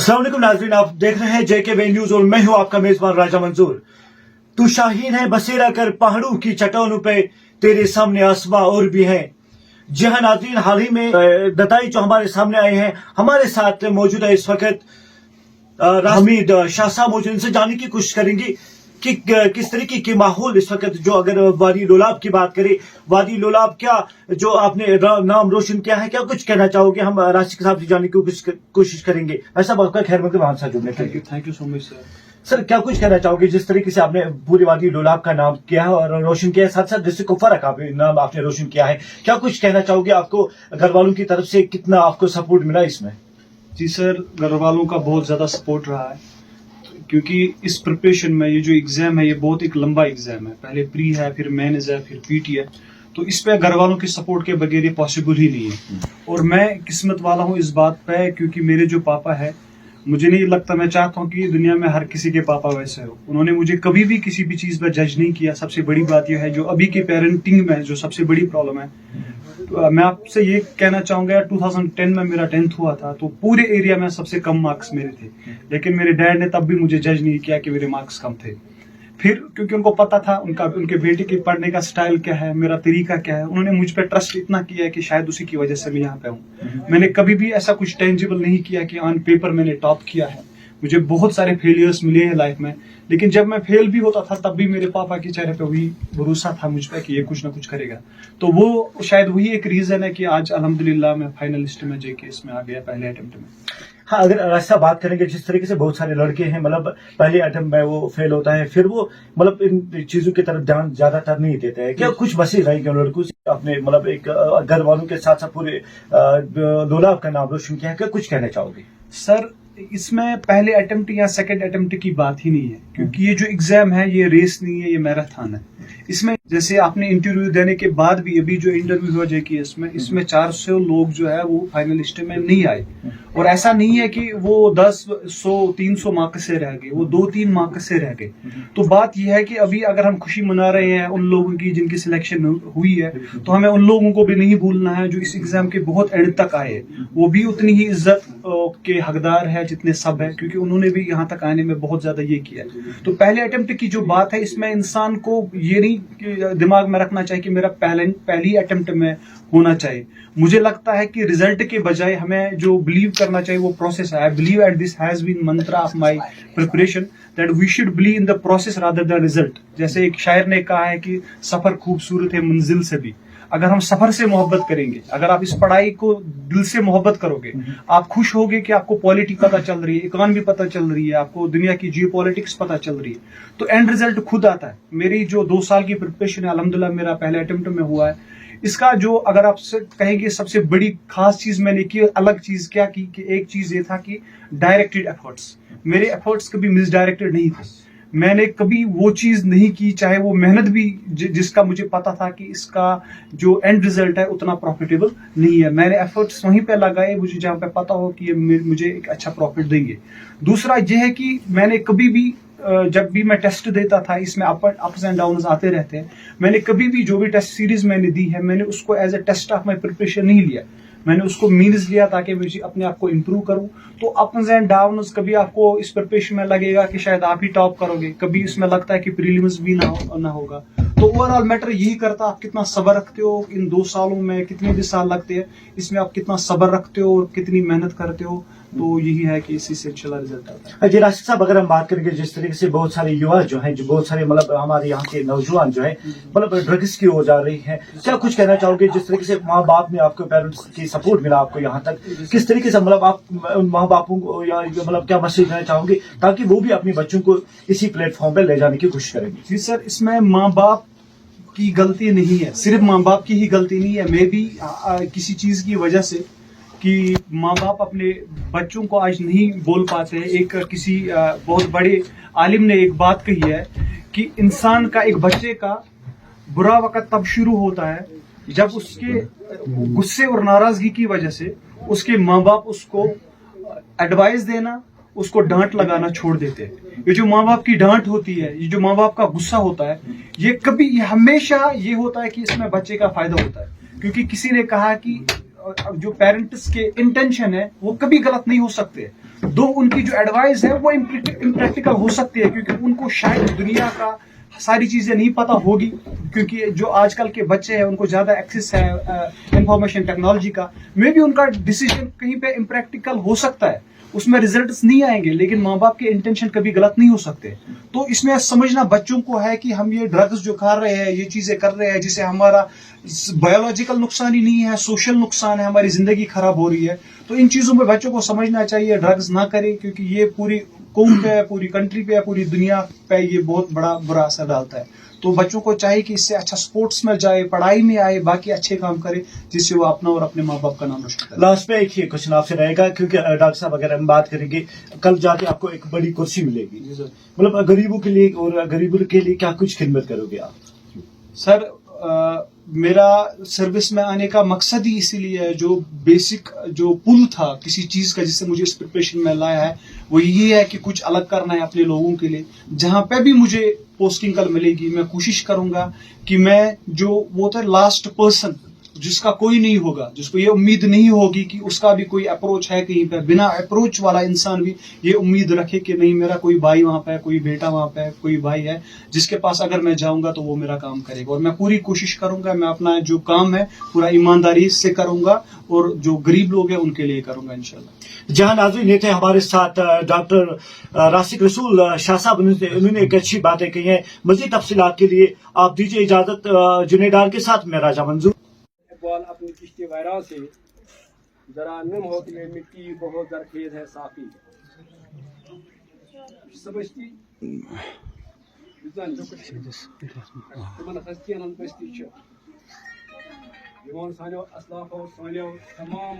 अस्सलाम वालेकुम नाज़रीन, आप देख रहे हैं JKV न्यूज और मैं हूं आपका मेजबान राजा मंजूर। तू शाहीन है बसेरा कर पहाड़ों की चट्टानों पे, तेरे सामने आसमां और भी है। जी हाँ नाज़रीन, हाल ही में नताइज जो हमारे सामने आए हैं, हमारे साथ मौजूद है इस वक्त हमीद शाह साहब मौजूद, इनसे जानने की कोशिश करेंगे कि किस तरीके के माहौल इस वक्त, जो अगर वादी लोलाब की बात करें, वादी लोलाब क्या जो आपने नाम रोशन किया है, क्या कुछ कहना चाहोगे? हम राशिद साहब से जानने की कोशिश करेंगे। ऐसा आपका खैर मकदम वहां से जुड़ने के लिए thank you so much sir. Sir, क्या कुछ कहना चाहोगे जिस तरीके से आपने पूरी वादी लोलाब का नाम किया है और रोशन किया है, साथ साथ डिस्ट्रिक्ट कुपवारा का भी नाम आपने रोशन किया है, क्या कुछ कहना चाहोगे? आपको घर वालों की तरफ से कितना आपको सपोर्ट मिला इसमें? जी सर, घर वालों का बहुत ज़्यादा सपोर्ट रहा है, क्योंकि इस प्रिपरेशन में ये जो एग्ज़ाम है ये बहुत एक लंबा एग्ज़ाम है। पहले प्री है, फिर मेंस है, फिर पीटी है, तो इस पे घर वालों के सपोर्ट के बगैर ये पॉसिबल ही नहीं है। और मैं किस्मत वाला हूँ इस बात पे, क्योंकि मेरे जो पापा है, मुझे नहीं लगता, मैं चाहता हूँ कि दुनिया में हर किसी के पापा वैसे हो। उन्होंने मुझे कभी भी किसी भी चीज़ पर जज नहीं किया। सबसे बड़ी बात यह है, जो अभी के पेरेंटिंग में जो सबसे बड़ी प्रॉब्लम है, तो मैं आपसे ये कहना चाहूँगा, 2010 में मेरा 10th हुआ था, तो पूरे एरिया में सबसे कम मार्क्स मेरे थे, लेकिन मेरे डैड ने तब भी मुझे जज नहीं किया कि मेरे मार्क्स कम थे। फिर क्योंकि उनको पता था उनके बेटे के पढ़ने का स्टाइल क्या है, मेरा तरीका क्या है, उन्होंने मुझ पर ट्रस्ट इतना किया है कि शायद उसी की वजह से मैं यहाँ पे हूँ। मैंने कभी भी ऐसा कुछ टेंजिबल नहीं किया कि ऑन पेपर मैंने टॉप किया है। मुझे बहुत सारे फेलियर्स मिले हैं लाइफ में, लेकिन जब मैं फेल भी होता था तब भी मेरे पापा के चेहरे पे वही भरोसा था मुझ पे कि ये कुछ ना कुछ करेगा। तो वो शायद वही एक रीजन है कि आज अल्हम्दुलिल्लाह मैं फाइनलिस्ट में JKS में आ गया पहले अटेम्प्ट में। हाँ, अगर ऐसा बात करेंगे जिस तरीके से बहुत सारे लड़के हैं, मतलब पहले अटेम्प्ट में वो फेल होता है, फिर वो मतलब इन चीजों की तरफ ध्यान ज्यादातर नहीं देते हैं, क्या कुछ मैसेज रहेंगे लड़कों से अपने, मतलब एक घर वालों के साथ साथ पूरे लोलाब का नाम रोशन किया है, क्या कुछ कहना चाहोगे? सर, इसमें पहले अटेम्प्ट या सेकंड अटेम्प्ट की बात ही नहीं है, क्योंकि ये जो एग्जाम है ये रेस नहीं है, ये मैराथन है। इसमें जैसे आपने इंटरव्यू देने के बाद भी, अभी जो इंटरव्यू हुआ JKS में, इसमें 400 लोग जो है वो फाइनलिस्ट में नहीं आए। और ऐसा नहीं है कि वो 10, 100, 300 मार्क्स से रह गए, वो 2-3 मार्क्स से रह गए। तो बात यह है कि अभी अगर हम खुशी मना रहे हैं उन लोगों की जिनकी सिलेक्शन हुई है, तो हमें उन लोगों को भी नहीं भूलना है जो इस एग्जाम के बहुत एंड तक आए। वो भी उतनी ही इज्जत के हकदार है जितने सब है, क्योंकि उन्होंने भी यहाँ तक आने में बहुत ज्यादा ये किया। तो पहले अटेम्प्ट की जो बात है, इसमें इंसान को ये नहीं दिमाग में रखना चाहिए कि मेरा पहली अटेम्प्ट में होना चाहिए। मुझे लगता है कि रिजल्ट के बजाय हमें जो बिलीव करना चाहिए वो प्रोसेस है। I believe at this has been mantra of my preparation, that we should believe in the process rather than result. जैसे एक शायर ने कहा है कि सफर खूबसूरत है मंजिल से भी। अगर हम सफर से मोहब्बत करेंगे, अगर आप इस पढ़ाई को दिल से मोहब्बत करोगे, आप खुश होगे कि आपको पॉलिटी पता चल रही है, इकोनॉमी पता चल रही है, आपको दुनिया की जियोपॉलिटिक्स पता चल रही है, तो एंड रिजल्ट खुद आता है। मेरी जो 2 साल की प्रिपरेशन है, अल्हम्दुलिल्लाह मेरा पहले अटेम्प्ट में हुआ है। इसका जो अगर आप कहेंगे सबसे बड़ी खास चीज मैंने की, अलग चीज क्या की, कि एक चीज ये था कि डायरेक्टेड एफर्ट्स। मेरे एफर्ट्स कभी मिसडायरेक्टेड नहीं थे। मैंने कभी वो चीज नहीं की, चाहे वो मेहनत भी जिसका मुझे पता था कि इसका जो एंड रिजल्ट है उतना प्रॉफिटेबल नहीं है, मैंने एफर्ट्स वहीं पे लगाए मुझे जहां पे पता हो कि ये मुझे एक अच्छा प्रॉफिट देंगे। दूसरा ये है कि मैंने कभी भी जब भी मैं टेस्ट देता था, इसमें अप्स एंड डाउन्स आते रहते हैं, मैंने कभी भी जो भी टेस्ट सीरीज मैंने दी है, मैंने उसको as a test of my preparation नहीं लिया। मैंने उसको मीन्स लिया ताकि मुझे अपने आप को इम्प्रूव करूं। तो अप्स एंड डाउन्स, कभी आपको इस प्रिपरेशन में लगेगा कि शायद आप ही टॉप करोगे, कभी इसमें लगता है कि प्रीलिम्स भी ना होगा। तो ओवरऑल मैटर यही करता है आप कितना सब्र रखते हो इन 2 सालों में, कितने भी साल लगते हैं, इसमें आप कितना सब्र रखते हो और कितनी मेहनत करते हो। तो यही है कि इसी से इंशाल्लाह रिजल्ट आता है। जी राशिद साहब, अगर हम बात करेंगे जिस तरीके से बहुत सारे युवा जो हैं, जो बहुत सारे मतलब हमारे यहाँ के नौजवान जो है मतलब ड्रग्स की ओर जा रही हैं, क्या कुछ कहना चाहोगे? जिस तरीके से माँ बाप ने आपको, पेरेंट्स की सपोर्ट मिला आपको यहाँ तक, किस तरीके से मतलब आप उन माँ बापों को या मतलब क्या मैसेज देना चाहोगे ताकि वो भी अपने बच्चों को इसी प्लेटफॉर्म पर ले जाने की कोशिश करेंगे? जी सर, इसमें माँ बाप की गलती नहीं है, सिर्फ माँ बाप की ही गलती नहीं है। मैं भी किसी चीज की वजह से कि माँ बाप अपने बच्चों को आज नहीं बोल पाते। एक किसी बहुत बड़े आलिम ने एक बात कही है कि इंसान का, एक बच्चे का बुरा वक्त तब शुरू होता है जब उसके गुस्से और नाराजगी की वजह से उसके माँ बाप उसको एडवाइस देना, उसको डांट लगाना छोड़ देते हैं। ये जो माँ बाप की डांट होती है, ये जो माँ बाप का गुस्सा होता है, ये हमेशा ये होता है कि इसमें बच्चे का फायदा होता है। क्योंकि किसी ने कहा कि जो पेरेंट्स के इंटेंशन है वो कभी गलत नहीं हो सकते। دو उनकी जो एडवाइस है वो इम्प्रैक्टिकल हो सकती है, क्योंकि उनको शायद दुनिया का सारी चीजें नहीं पता होगी, क्योंकि जो आजकल के बच्चे हैं उनको ज्यादा एक्सेस है इंफॉर्मेशन टेक्नोलॉजी का. मे भी उनका डिसीजन कहीं पे इम्प्रैक्टिकल हो सकता है, उसमें रिजल्ट्स नहीं आएंगे, लेकिन माँ बाप के इंटेंशन कभी गलत नहीं हो सकते. तो इसमें समझना बच्चों को है कि हम ये ड्रग्स जो खा रहे हैं, ये चीजें कर रहे हैं जिससे हमारा बायोलॉजिकल नुकसान ही नहीं है, सोशल नुकसान है, हमारी जिंदगी खराब हो रही है. तो इन चीजों में बच्चों को समझना चाहिए, ड्रग्स ना करें, क्योंकि ये पूरी कौम पे, पूरी कंट्री पे, पूरी दुनिया पे ये बहुत बड़ा बुरा असर डालता है. तो बच्चों को चाहिए कि इससे अच्छा स्पोर्ट्स में जाए, पढ़ाई में आए, बाकी अच्छे काम करे, जिससे वो अपना और अपने माँ बाप का नाम रोशन करे. लास्ट में एक ही क्वेश्चन आपसे रहेगा, क्योंकि डॉक्टर साहब अगर हम बात करेंगे कल जाके आपको एक बड़ी कुर्सी मिलेगी, मतलब गरीबों के लिए, और गरीबों के लिए क्या कुछ खिदमत करोगे आप? सर मेरा सर्विस में आने का मकसद ही इसीलिए है, जो बेसिक जो पुल था किसी चीज का जिससे मुझे इस प्रिपरेशन में लाया है, वो यही है कि कुछ अलग करना है अपने लोगों के लिए. जहां पे भी मुझे पोस्टिंग कल मिलेगी, मैं कोशिश करूंगा कि मैं जो वो था लास्ट पर्सन जिसका कोई नहीं होगा, जिसको ये उम्मीद नहीं होगी कि उसका भी कोई अप्रोच है कहीं पे, बिना अप्रोच वाला इंसान भी ये उम्मीद रखे कि नहीं मेरा कोई भाई वहां पे है, कोई बेटा वहां पे है, कोई भाई है जिसके पास अगर मैं जाऊंगा तो वो मेरा काम करेगा. और मैं पूरी कोशिश करूंगा, मैं अपना जो काम है पूरा ईमानदारी से करूंगा, और जो गरीब लोग हैं उनके लिए करूंगा इंशाल्लाह. जहां नाज़रीन ये थे हमारे साथ डॉक्टर रासिक रसूल शाह साहब, उन्होंने एक अच्छी बातें कही हैं. मजीद तफसीलात के लिए आप दीजिए इजाजत. जुनेद डार के साथ मैं राजा मंजूर. इकबाल अपनी किश्ती वगैरह से जरा नम होती है मिट्टी, बहुत जरखेज है साफी समझती सानो असलाफो सानो तमाम